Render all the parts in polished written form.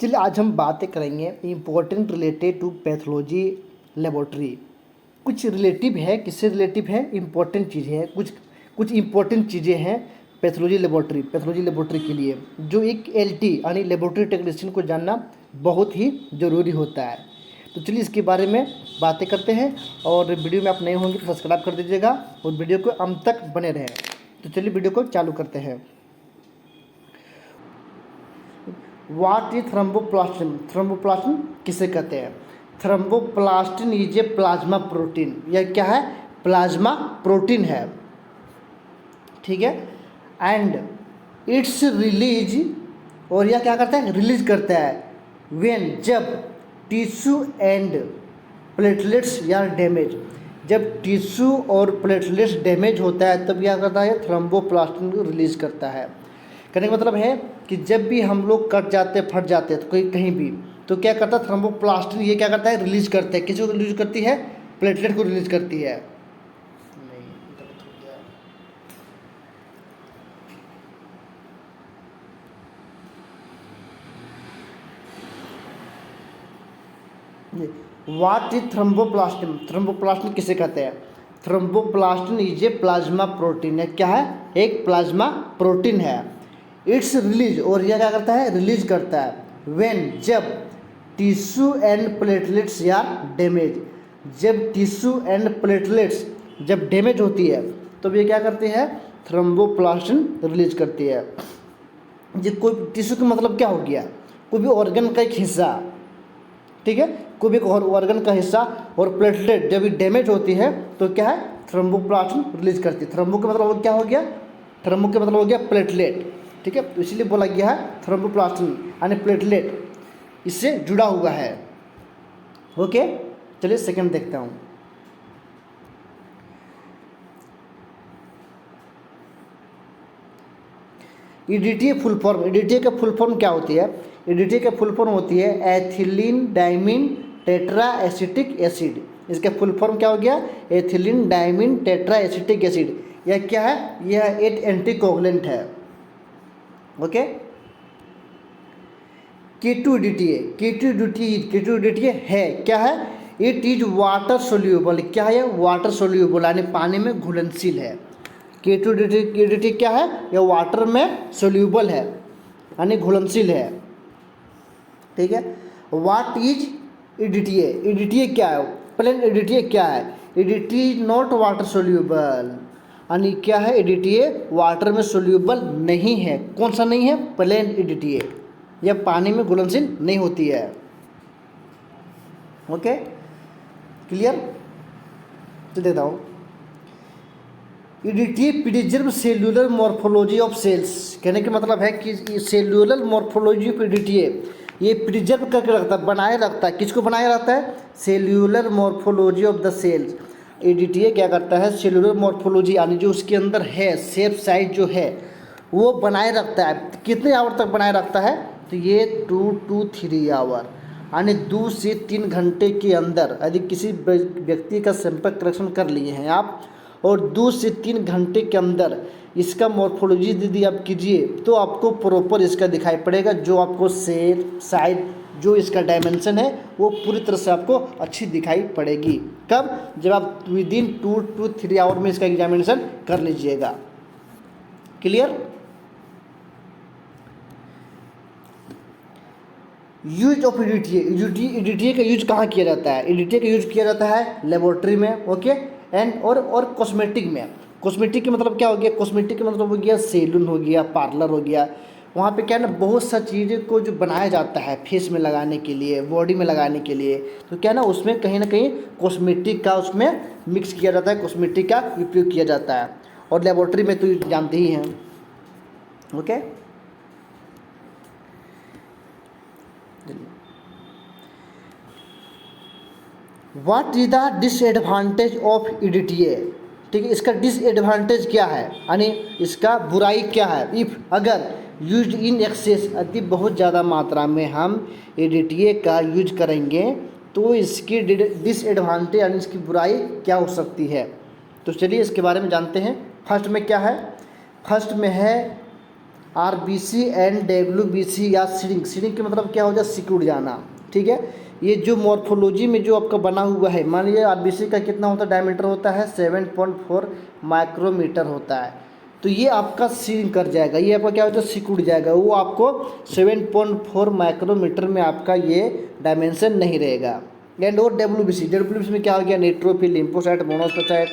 चलिए आज हम बातें करेंगे important related to pathology laboratory. कुछ रिलेटिव है, किससे रिलेटिव है, इम्पोर्टेंट चीज़ें हैं, कुछ इम्पोर्टेंट चीज़ें हैं पैथोलॉजी लेबोरेटरी के लिए, जो एक एलटी यानी लेबोरेटरी टेक्नीशियन को जानना बहुत ही ज़रूरी होता है। तो चलिए इसके बारे में बातें करते हैं, और वीडियो में आप नए होंगे तो सब्सक्राइब कर दीजिएगा और वीडियो को अंत तक बने रहें। तो चलिए वीडियो को चालू करते हैं। What is thromboplastin? थ्रोम्बोप्लास्टिन किसे कहते हैं? Thromboplastin is a plasma protein. यह क्या है? प्लाज्मा प्रोटीन है, ठीक है। एंड इट्स रिलीज, और यह क्या करता है? रिलीज करता है व्हेन, जब टिश्यू एंड प्लेटलेट्स या डैमेज, जब टिश्यू और प्लेटलेट्स डैमेज होता है तब यह करता है थ्रोम्बोप्लास्टिन को रिलीज करता है। कहने का मतलब है कि जब भी हम लोग कट जाते, फट जाते तो कहीं भी, तो क्या करता है थ्रोम्बोप्लास्टिन ये क्या करता है? रिलीज करता है। किसी को रिलीज करती है? प्लेटलेट को रिलीज करती है। What is thromboplastin? थ्रोम्बोप्लास्टिन किसे कहते हैं? Thromboplastin is a plasma protein है। क्या है? एक प्लाज्मा प्रोटीन है। इट्स रिलीज, और यह क्या करता है? रिलीज करता है व्हेन, जब टिश्यू एंड प्लेटलेट्स या डैमेज, जब टिश्यू एंड प्लेटलेट्स जब डैमेज होती है तो ये क्या करती है? थ्रोम्बोप्लास्टिन रिलीज करती है। ये कोई टिश्यू का मतलब क्या हो गया? कोई भी ऑर्गन का एक हिस्सा, ठीक है, कोई भी ऑर्गन का हिस्सा, और प्लेटलेट जब डैमेज होती है तो क्या है? थ्रोम्बोप्लास्टिन रिलीज करती है। थ्रोम्बो का मतलब क्या हो गया? थ्रोम्बो का मतलब हो गया प्लेटलेट, ठीक है। तो इसीलिए बोला गया है थ्रोम्बोप्लास्टिन यानी प्लेटलेट इससे जुड़ा हुआ है। ओके, चलिए सेकंड देखता हूँ। ईडीटीए फुल फॉर्म, ईडीटीए का फुल फॉर्म क्या होती है? ईडीटीए का फुल फॉर्म होती है ethylene diamine tetra acetic acid. इसका फुल फॉर्म क्या हो गया? Ethylene diamine tetra acetic acid. यह क्या है? यह एक एंटीकोगुलेंट है। ओके, K2EDTA है क्या है? It is water soluble. क्या है? वाटर सोल्यूबल यानी पानी में घुलनशील है। K2EDTA क्या है? यह वाटर में सोल्यूबल है यानी घुलनशील है, ठीक है। What is EDTA? EDTA क्या है? प्लेन EDTA क्या है? EDTA is not water soluble यानी क्या है? EDTA वाटर में सोल्यूबल नहीं है। कौन सा नहीं है? Plain EDTA। यह पानी में घुलनशील नहीं होती है। Okay, clear? तो देता हूँ। EDTA preserve cellular morphology of cells. कहने का मतलब है कि सेल्यूलर मॉर्फोलॉजी ऑफ EDTA ये प्रिजर्व करके रखता है, बनाए रखता है। किसको बनाए रखता है? Cellular morphology of the cells. EDTA क्या करता है? सेल्यूलर मॉर्फोलॉजी यानी जो उसके अंदर है, शेप साइज जो है वो बनाए रखता है। कितने आवर तक बनाए रखता है? तो ये 2 to 3 आवर यानी 2 से 3 घंटे के अंदर यदि किसी व्यक्ति का सैंपल कलेक्शन कर लिए हैं आप, और 2 से 3 घंटे के अंदर इसका मॉर्फोलॉजी यदि आप कीजिए तो आपको प्रॉपर इसका दिखाई पड़ेगा। जो आपको शेप साइज, जो इसका डायमेंशन है वो पूरी तरह से आपको अच्छी दिखाई पड़ेगी। कब? जब आप विदिन 2 to 3 आवर में इसका एग्जामिनेशन कर लीजिएगा। क्लियर? यूज ऑफ EDTA का यूज कहाँ किया जाता है? EDTA का यूज किया जाता है लेबोरेटरी में, ओके, एंड और कॉस्मेटिक में। कॉस्मेटिक का मतलब क्या हो गया? कॉस्मेटिक का मतलब हो गया सैलून हो गया, पार्लर हो गया। वहाँ पे क्या है ना, बहुत सा चीज़ें को जो बनाया जाता है फेस में लगाने के लिए, बॉडी में लगाने के लिए, तो क्या ना उसमें कहीं ना कहीं कॉस्मेटिक का उसमें मिक्स किया जाता है, कॉस्मेटिक का उपयोग किया जाता है। और लेबोरेटरी में तो जानते ही हैं। Okay, what is the disadvantage of EDTA? ठीक है, इसका डिसएडवांटेज क्या है यानी इसका बुराई क्या है? इफ़ अगर यूज इन एक्सेस, यदि बहुत ज़्यादा मात्रा में हम EDTA का यूज करेंगे तो इसकी डिसएडवांटेज यानी इसकी बुराई क्या हो सकती है? तो चलिए इसके बारे में जानते हैं। फर्स्ट में क्या है? फर्स्ट में है आरबीसी एंड डब्ल्यूबीसी या श्रिंक, श्रिंक के मतलब क्या हो जाए, सिकुड़ जाना, ठीक है। ये जो मॉर्फोलॉजी में जो आपका बना हुआ है, मान लीजिए आरबीसी का कितना होता है, डायमीटर होता है 7.4 माइक्रोमीटर होता है, तो ये आपका श्रिंक कर जाएगा, ये आपका क्या होता है, सिकुड़ जाएगा, वो आपको 7.4 माइक्रोमीटर में आपका ये डायमेंशन नहीं रहेगा। एंड और डब्ल्यूबीसी में क्या हो गया, न्यूट्रोफिल, लिम्फोसाइट, मोनोसाइट,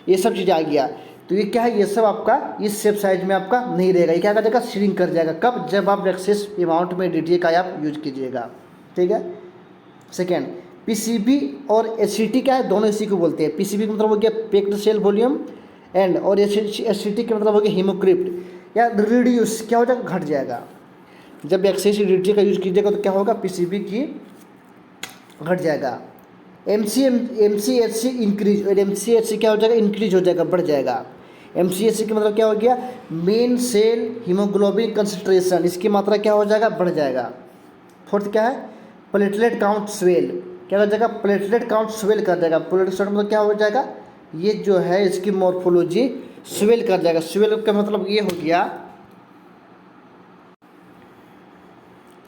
ये सब चीज़ आ गया। तो ये क्या है, ये सब आपका इस शेप साइज में आपका नहीं रहेगा, ये क्या कर जाएगा, श्रिंक कर जाएगा। कब, जब आप एक्सेस अमाउंट में डीटीए का आप यूज कीजिएगा, ठीक है। सेकेंड, पीसीबी और एचसीटी क्या है, दोनों इसी को बोलते हैं। पीसीबी का मतलब हो गया पैक्ड सेल वॉल्यूम, एंड और एचसीटी का मतलब हो गया हीमोक्रिप्ट या रिड्यूस, क्या हो जाएगा, घट जाएगा। जब एक्सेस डीटीए का यूज कीजिएगा तो क्या होगा, पीसीबी की घट जाएगा। एमसीएचसी इंक्रीज, और एमसीएचसी क्या हो जाएगा, इंक्रीज हो जाएगा, बढ़ जाएगा। एमसीएचसी का मतलब क्या हो गया, मेन सेल हीमोग्लोबिन कंसंट्रेशन, इसकी मात्रा क्या हो जाएगा, बढ़ जाएगा। फोर्थ क्या है, प्लेटलेट काउंट स्वेल, क्या हो जाएगा, प्लेटलेट काउंट स्वेल कर जाएगा। प्लेटलेट काउंट मतलब क्या हो जाएगा, ये जो है इसकी मॉर्फोलॉजी स्वेल कर जाएगा। स्वेल का मतलब ये हो गया,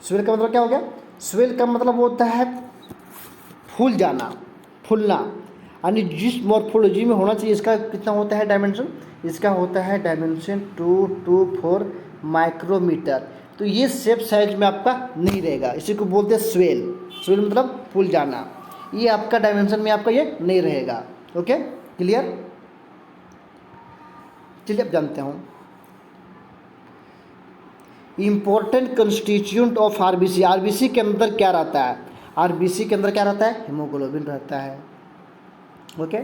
स्वेल का मतलब क्या हो गया, स्वेल का मतलब होता है फूल जाना, फूलना, यानी जिस मॉर्फोलॉजी में होना चाहिए इसका कितना होता है डायमेंशन, इसका होता है डायमेंशन 224 माइक्रोमीटर। तो ये शेप साइज में आपका नहीं रहेगा, इसी को बोलते हैं स्वेल। स्वेल मतलब फूल जाना, ये आपका डायमेंशन में आपका ये नहीं रहेगा। Okay, clear. चलिए अब जानते हूँ important constituent of RBC. RBC के अंदर क्या रहता है, आरबीसी के अंदर क्या रहता है, हीमोग्लोबिन रहता है। ओके,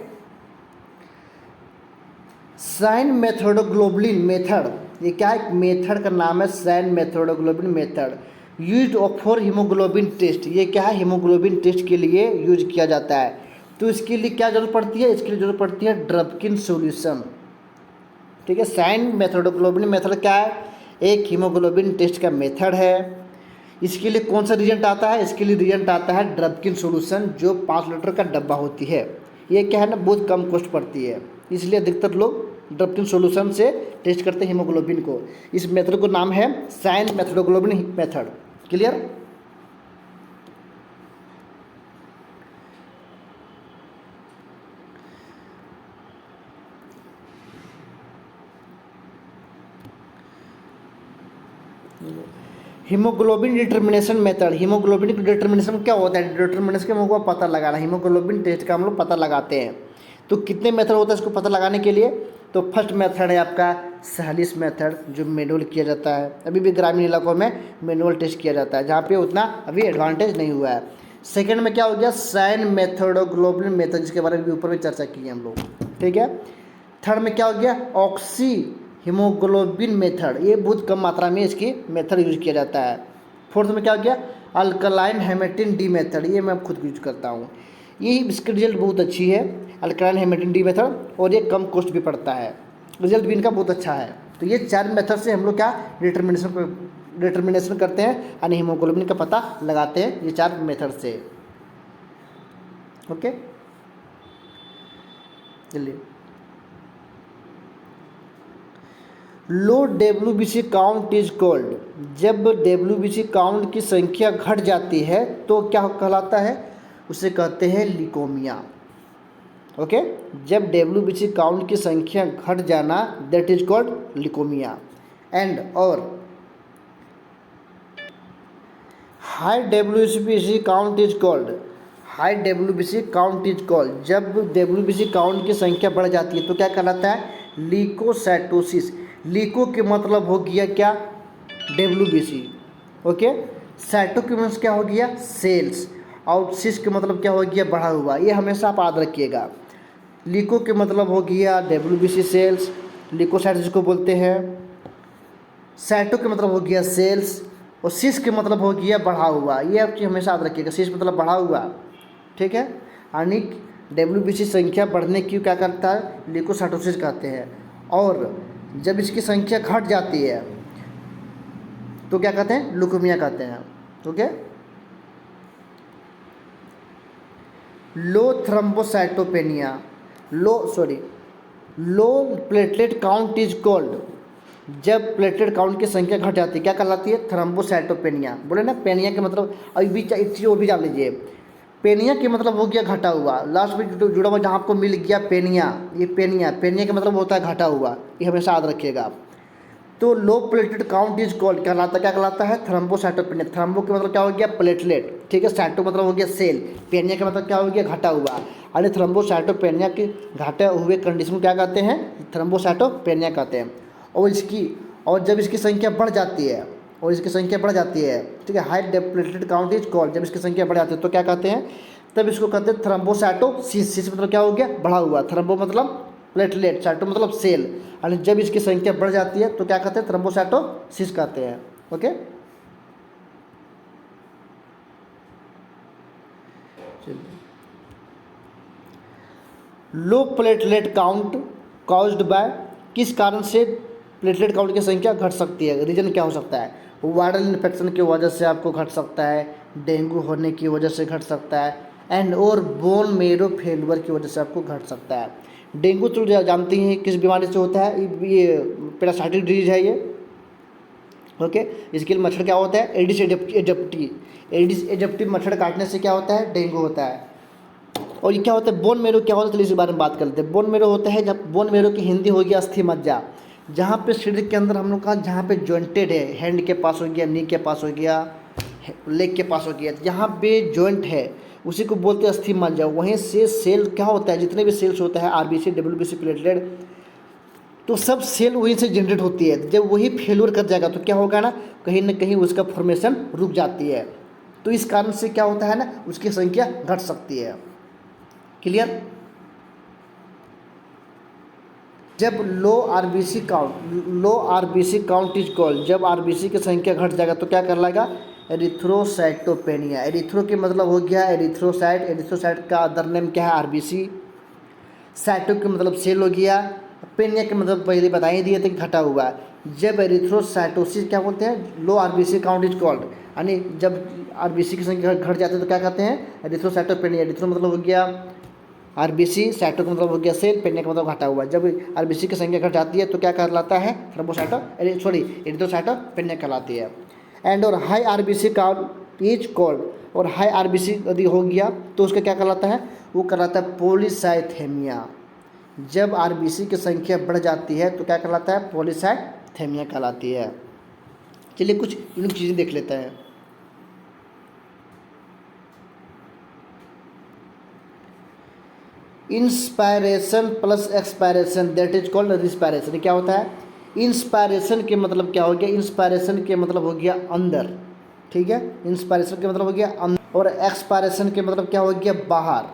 साइन मेथोडोग्लोबुलिन मेथड, ये क्या है, मेथड का नाम है साइन मेथोडोग्लोबुलिन method, used for haemoglobin test. ये क्या है, हीमोग्लोबिन टेस्ट के लिए यूज किया जाता है। तो इसके लिए क्या जरूरत पड़ती है, इसके लिए जरूरत पड़ती है ड्रपकिन सॉल्यूशन, ठीक है। साइन मेथोडोग्लोबुलिन मेथड क्या है, एक हीमोग्लोबिन टेस्ट का मेथड है। इसके लिए कौन सा रिजल्ट आता है, इसके लिए रिजल्ट आता है ड्रपकिन सॉल्यूशन, जो 5 लीटर का डब्बा होती है। ये क्या है ना, बहुत कम कॉस्ट पड़ती है, इसलिए अधिकतर लोग ड्रपकिन सॉल्यूशन से टेस्ट करते हैं हीमोग्लोबिन को। इस मेथड को नाम है साइन मेथोडोग्लोबुलिन method. Clear. Haemoglobin determination method, haemoglobin की डिटर्मिनेशन क्या होता है, डिटर्मिनेशन के हमको पता लगाना, हीमोग्लोबिन टेस्ट का हम लोग पता लगाते हैं। तो कितने मेथड होता है इसको पता लगाने के लिए, तो फर्स्ट मेथड है आपका सैलिस मेथड, जो मैनुअल किया जाता है। अभी भी ग्रामीण इलाकों में मैनुअल टेस्ट किया जाता है, जहाँ पे उतना अभी एडवांटेज नहीं हुआ है। सेकेंड में क्या हो गया, साइन मेथोडोग्लोबुलिन मेथड, जिसके बारे में भी ऊपर में चर्चा की है हम लोग, ठीक है। थर्ड में क्या हो गया, ऑक्सी हीमोग्लोबिन मेथड, ये बहुत कम मात्रा में इसकी मेथड यूज किया जाता है। फोर्थ में क्या हो गया, अल्कलाइन हेमेटिन डी मेथड, ये मैं खुद यूज करता हूँ, ये इसकी रिजल्ट बहुत अच्छी है, अल्कलाइन हेमेटिन डी मेथड, और ये कम कॉस्ट भी पड़ता है, रिजल्ट भी इनका बहुत अच्छा है। तो ये 4 मेथड से हम लोग क्या डिटर्मिनेशन करते हैं, यानी हीमोग्लोबिन का पता लगाते हैं, ये 4 मेथड से। ओके, चलिए। लो डब्ल्यूबीसी काउंट इज कॉल्ड, जब डब्ल्यूबीसी काउंट की संख्या घट जाती है तो क्या कहलाता है, उसे कहते हैं ल्यूकेमिया। ओके, जब डब्ल्यूबीसी काउंट की संख्या घट जाना, that is called leukaemia. And और high WBC count is called, high WBC count is called, जब डब्ल्यूबीसी काउंट की संख्या बढ़ जाती है तो क्या कहलाता है, ल्यूकोसाइटोसिस। लीको के मतलब हो गया क्या, डब्ल्यूबीसी। ओके, साइटो के मतलब क्या हो गया, सेल्स, और सिस के मतलब क्या हो गया, बढ़ा हुआ। ये हमेशा आप याद रखिएगा। लीको के मतलब हो गया डब्ल्यूबीसी सेल्स, लीकोसाइट जिसको बोलते हैं। साइटो के मतलब हो गया सेल्स, और सिस के मतलब हो गया बढ़ा हुआ। ये आप हमेशा याद रखिएगा, सिस मतलब बढ़ा हुआ, ठीक है। यानी डब्ल्यूबीसी संख्या बढ़ने की क्या करता है, ल्यूकोसाइटोसिस कहते हैं। और जब इसकी संख्या घट जाती है तो क्या कहते हैं, ल्यूकेमिया कहते हैं। Okay, low thrombocytopenia, low platelet count is called, जब प्लेटलेट काउंट की संख्या घट जाती है क्या कहलाती है? थ्रोम्बोसाइटोपेनिया। बोले ना पेनिया के मतलब, अभी भी एक चीज़ और भी जान लीजिए, पेनिया के मतलब हो गया घटा हुआ, लास्ट में जुड़ा हुआ जहाँ आपको मिल गया पेनिया, ये पेनिया, पेनिया का मतलब होता है घटा हुआ, ये हमेशा याद रखिएगा आप। तो low platelet count is called कहलाता, क्या कहलाता है? थ्रोम्बोसाइटोपेनिया। थ्रोम्बो के मतलब क्या हो गया? प्लेटलेट, ठीक है। साइटो मतलब हो गया सेल, पेनिया का मतलब क्या हो गया? घटा हुआ। अरे थ्रोम्बोसाइटोपेनिया के घटे हुए कंडीशन को क्या कहते हैं? थ्रोम्बोसाइटोपेनिया कहते हैं। और जब इसकी संख्या बढ़ जाती है, ठीक है, high platelet count is called, जब इसकी संख्या बढ़ जाती है तो क्या कहते हैं? तब इसको कहते हैं थ्रोम्बोसाइटोसिस। सिस मतलब क्या हो गया? बढ़ा हुआ। थ्रोम्बो मतलब प्लेटलेट, साइटो मतलब सेल, और जब इसकी संख्या बढ़ जाती है तो क्या कहते हैं? थ्रोम्बोसाइटोसिस कहते हैं। Okay, low platelet count caused by, किस कारण से प्लेटलेट काउंट की संख्या घट सकती है? रीजन क्या हो सकता है? वायरल इन्फेक्शन की वजह से आपको घट सकता है, डेंगू होने की वजह से घट सकता है, एंड और बोन मेरो फेलुअर की वजह से आपको घट सकता है। डेंगू तो जानती हैं किस बीमारी से होता है? ये पैरासाइटिक डिजीज है ये। ओके, इसके लिए मच्छर क्या होता है? एडिस एडिप्टी मच्छर काटने से क्या होता है? डेंगू होता है। और ये क्या होता है? बोन मेरो क्या होता है? चलिए इस बारे में बात करते हैं। बोन मेरो होता है, जब बोन मेरो की हिंदी हो गया अस्थि मज्जा, जहाँ पे शरीर के अंदर हम लोग का जहाँ पे जॉइंटेड है, हैंड के पास हो गया, नी के पास हो गया, लेग के पास हो गया, जहाँ पे जॉइंट है उसी को बोलते हैं अस्थि मज्जा। वहीं से सेल क्या होता है? जितने भी सेल्स होता है, आरबीसी, डब्ल्यूबीसी, प्लेटलेट, तो सब सेल वहीं से जनरेट होती है। जब वही फेल्योर कर जाएगा तो क्या होगा ना कहीं उसका फॉर्मेशन रुक जाती है। तो इस कारण से क्या होता है ना, उसकी संख्या घट सकती है। क्लियर? जब लो आरबीसी काउंट इज कॉल्ड, जब आरबीसी की संख्या घट जाएगा तो क्या कहलाएगा? एरिथ्रोसाइटोपेनिया। एरिथ्रो के मतलब हो गया एरिथ्रोसाइट, एरिथ्रोसाइट का अदर नेम क्या है? आरबीसी। साइटो के मतलब सेल हो गया, पेनिया के मतलब पहले बता ही दिए थे घटा हुआ। जब एरिथ्रोसाइटोसिस क्या बोलते हैं? लो आरबीसी काउंट इज कॉल्ड, यानी जब आरबीसी की संख्या घट जाती है तो क्या कहते हैं? एरिथ्रोसाइटोपेनिया। एरिथ्रो मतलब हो गया आरबीसी, साइटो का मतलब हो गया सेल, पेनिया का मतलब घटा हुआ। जब आरबीसी की संख्या घट जाती है तो क्या कहलाता है? एरिथ्रोसाइटोपेनिया कहलाती है। एंड और high RBC count is called, और हाई आरबीसी यदि हो गया तो उसका क्या कहलाता है? वो कहलाता है पॉलीसाइथेमिया। जब आरबीसी की संख्या बढ़ जाती है तो क्या कहलाता है? पॉलीसाइथेमिया कहलाती है। चलिए कुछ यूनिक चीज़ें देख लेते हैं। Inspiration plus expiration, that is called respiration. क्या होता है? इंस्पायरेशन के मतलब क्या हो गया? इंस्पायरेशन के मतलब हो गया अंदर, ठीक है। इंस्पायरेशन के मतलब हो गया अंदर, और एक्सपायरेशन के मतलब क्या हो गया? बाहर।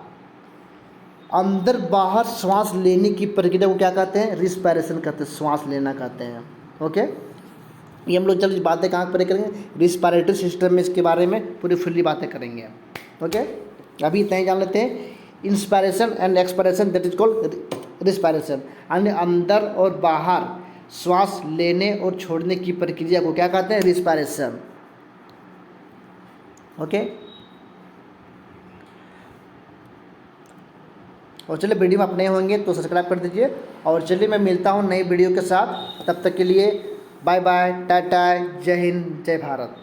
अंदर बाहर श्वास लेने की प्रक्रिया को क्या कहते हैं? रिस्पायरेशन कहते हैं, श्वास लेना कहते हैं। ओके, ये हम लोग चलो बातें कहाँ पर करेंगे? रिस्पायरेटरी सिस्टम में इसके बारे में पूरी फुल्ली बातें करेंगे। ओके, अभी इतना ही जान लेते हैं। Inspiration and expiration, that is called respiration, यानी अंदर और बाहर श्वास लेने और छोड़ने की प्रक्रिया को क्या कहते हैं? रिस्पायरेशन। ओके, और चलिए वीडियो में आप नए होंगे तो सब्सक्राइब कर दीजिए, और चलिए मैं मिलता हूँ नई वीडियो के साथ। तब तक के लिए बाय बाय, टाटा, जय हिंद, जय भारत।